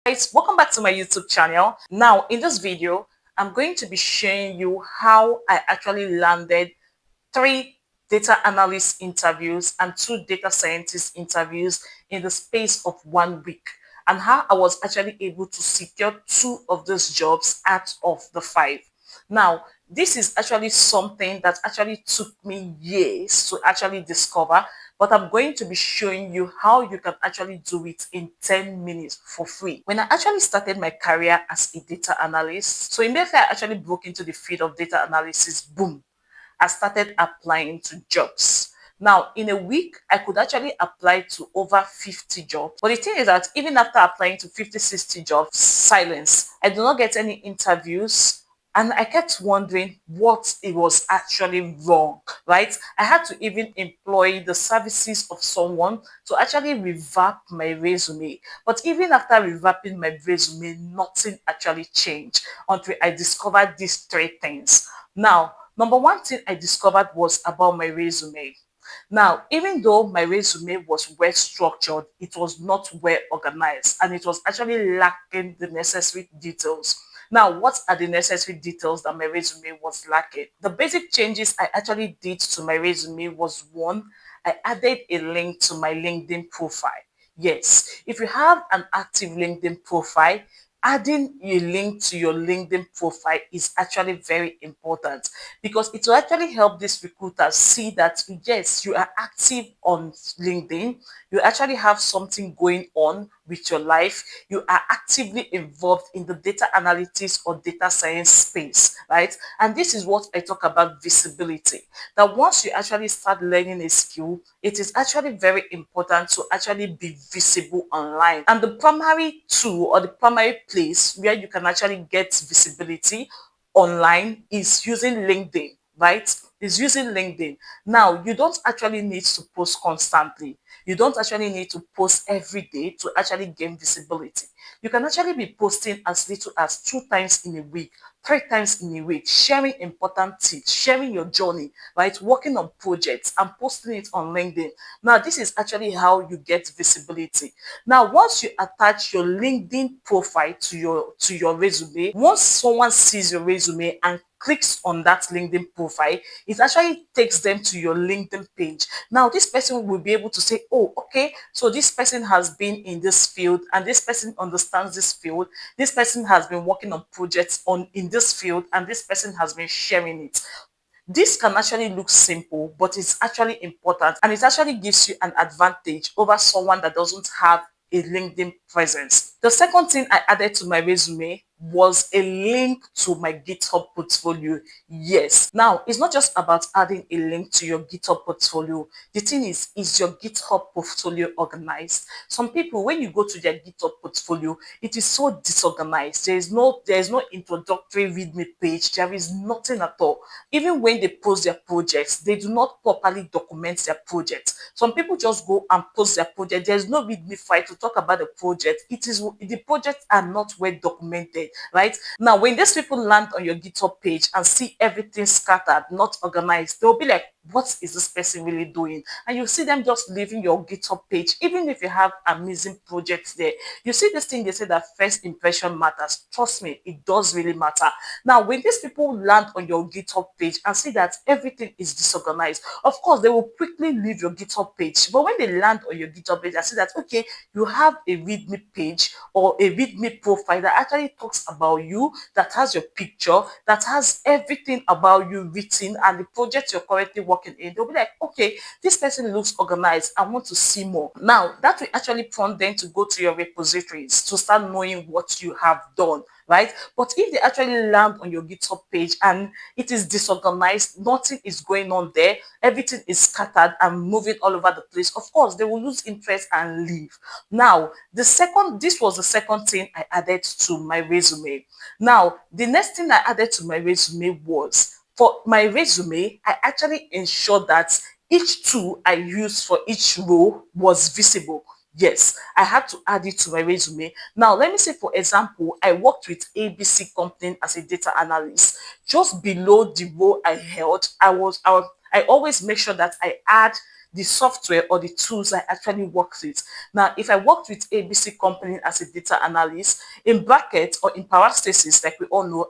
Guys, welcome back to my YouTube channel. Now in this video I'm going to be showing you how I actually landed 3 data analyst interviews and 2 data scientist interviews in the space of 1 week, and how I was actually able to secure 2 of those jobs out of the 5. Now, this is actually something that actually took me years to actually discover, but I'm going to be showing you how you can actually do it in 10 minutes for free. When I actually started my career as a data analyst, so immediately I actually broke into the field of data analysis, boom, I started applying to jobs. Now, in a week, I could actually apply to over 50 jobs. But the thing is that even after applying to 50, 60 jobs, silence. I do not get any interviews. And I kept wondering what it was actually wrong, right? I had to even employ the services of someone to actually revamp my resume. But even after revamping my resume, nothing actually changed until I discovered these 3 things. Now, number one thing I discovered was about my resume. Now, even though my resume was well structured, it was not well organized and it was actually lacking the necessary details. Now, what are the necessary details that my resume was lacking? The basic changes I actually did to my resume was, one, I added a link to my LinkedIn profile. Yes, if you have an active LinkedIn profile, adding a link to your LinkedIn profile is actually very important, because it will actually help these recruiters see that yes, you are active on LinkedIn, you actually have something going on with your life, you are actively involved in the data analytics or data science space, right? And this is what I talk about visibility. That once you actually start learning a skill, it is actually very important to actually be visible online. And the primary tool or the primary place where you can actually get visibility online is using LinkedIn, right? Is using LinkedIn. Now, you don't actually need to post constantly. You don't actually need to post every day to actually gain visibility. You can actually be posting as little as 2 times in a week, 3 times in a week, sharing important tips, sharing your journey, right? Working on projects and posting it on LinkedIn. Now, this is actually how you get visibility. Now, once you attach your LinkedIn profile to your resume, once someone sees your resume and clicks on that LinkedIn profile, it actually takes them to your LinkedIn page. Now, this person will be able to say, oh, okay, so this person has been in this field and this person understands this field. This person has been working on projects on in this field and this person has been sharing it. This can actually look simple, but it's actually important, and it actually gives you an advantage over someone that doesn't have a LinkedIn presence. The second thing I added to my resume was a link to my GitHub portfolio. Yes. Now, it's not just about adding a link to your GitHub portfolio. The thing is your GitHub portfolio organized? Some people, when you go to their GitHub portfolio, it is so disorganized. There is no introductory readme page. There is nothing at all. Even when they post their projects, they do not properly document their projects. Some people just go and post their project. There's no readme file to talk about the project. The projects are not well documented, right? Now, when these people land on your GitHub page and see everything scattered, not organized, they'll be like, what is this person really doing? And you see them just leaving your GitHub page, even if you have amazing projects there. You see this thing, they say that first impression matters. Trust me, it does really matter. Now, when these people land on your GitHub page and see that everything is disorganized, of course, they will quickly leave your GitHub page. But when they land on your GitHub page and see that, okay, you have a README page or a README profile that actually talks about you, that has your picture, that has everything about you written and the project you're currently working in, they'll be like, okay, this person looks organized. I want to see more. Now, that will actually prompt them to go to your repositories to start knowing what you have done, right? But if they actually land on your GitHub page and it is disorganized, nothing is going on there, everything is scattered and moving all over the place, of course, they will lose interest and leave. Now, this was the second thing I added to my resume. Now, the next thing I added to my resume was, for my resume, I actually ensured that each tool I used for each role was visible. Yes, I had to add it to my resume. Now, let me say, for example, I worked with ABC Company as a data analyst. Just below the role I held, I always make sure that I add the software or the tools I actually worked with. Now, if I worked with ABC company as a data analyst, in brackets or in parentheses, like we all know,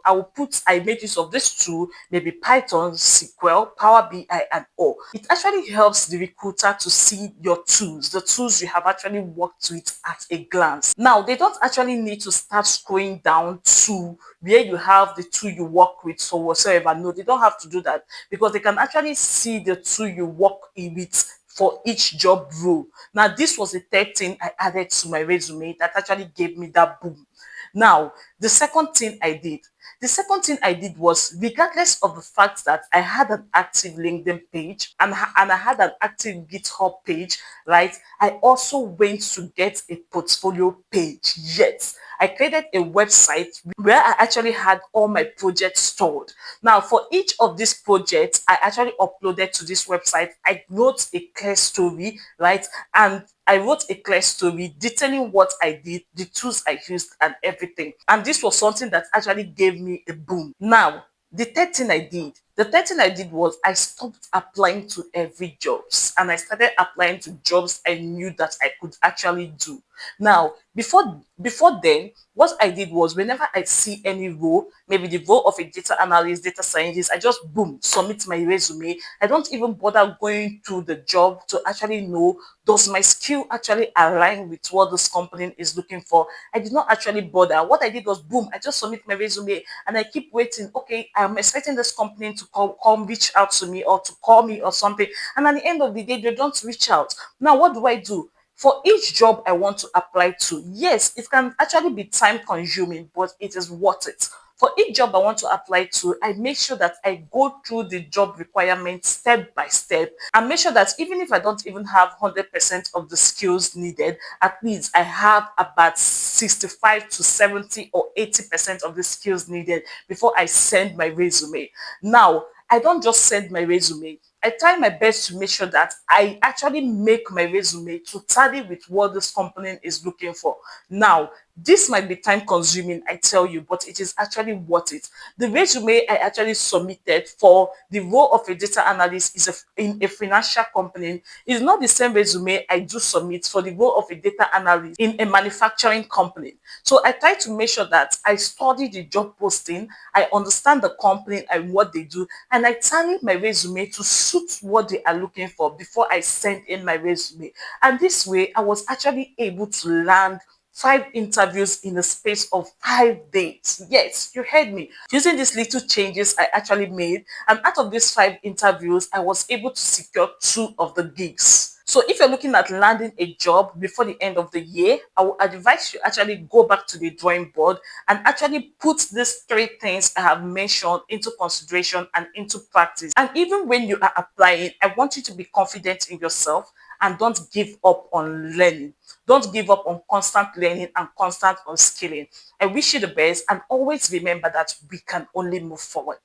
I made use of this tool, maybe Python, SQL, Power BI, and all. It actually helps the recruiter to see your tools, the tools you have actually worked with at a glance. Now, they don't actually need to start scrolling down to where you have the tool you work with or whatsoever. No, they don't have to do that because they can actually see the tool you work with for each job role. Now, this was the third thing I added to my resume that actually gave me that boom. Now, the second thing I did was, regardless of the fact that I had an active LinkedIn page and I had an active GitHub page, right? I also went to get a portfolio page. Yes, I created a website where I actually had all my projects stored. Now, for each of these projects, I actually uploaded to this website. I wrote a clear story, right? And I wrote a clear story detailing what I did, the tools I used, and everything. And this was something that actually gave me a boom. Now, the third thing I did was I stopped applying to every jobs and I started applying to jobs I knew that I could actually do. Now, before then, what I did was whenever I see any role, maybe the role of a data analyst, data scientist, I just boom, submit my resume. I don't even bother going to the job to actually know, does my skill actually align with what this company is looking for? I did not actually bother. What I did was boom, I just submit my resume and I keep waiting. Okay, I'm expecting this company to come reach out to me or to call me or something. And at the end of the day, they don't reach out. Now, what do I do? For each job I want to apply to, yes, it can actually be time consuming, but it is worth it. For each job I want to apply to, I make sure that I go through the job requirements step by step and make sure that even if I don't even have 100% of the skills needed, at least I have about 65 to 70 or 80% of the skills needed before I send my resume. Now, I don't just send my resume. I try my best to make sure that I actually make my resume to tally with what this company is looking for. Now, this might be time consuming, I tell you, but it is actually worth it. The resume I actually submitted for the role of a data analyst in a financial company is not the same resume I do submit for the role of a data analyst in a manufacturing company. So I try to make sure that I study the job posting, I understand the company and what they do, and I tally my resume to suit what they are looking for before I send in my resume. And this way, I was actually able to land 5 interviews in the space of 5 days. Yes, you heard me. Using these little changes I actually made, and out of these 5 interviews, I was able to secure 2 of the gigs. So if you're looking at landing a job before the end of the year, I would advise you actually go back to the drawing board and actually put these 3 things I have mentioned into consideration and into practice. And even when you are applying, I want you to be confident in yourself and don't give up on learning. Don't give up on constant learning and constant upskilling. I wish you the best and always remember that we can only move forward.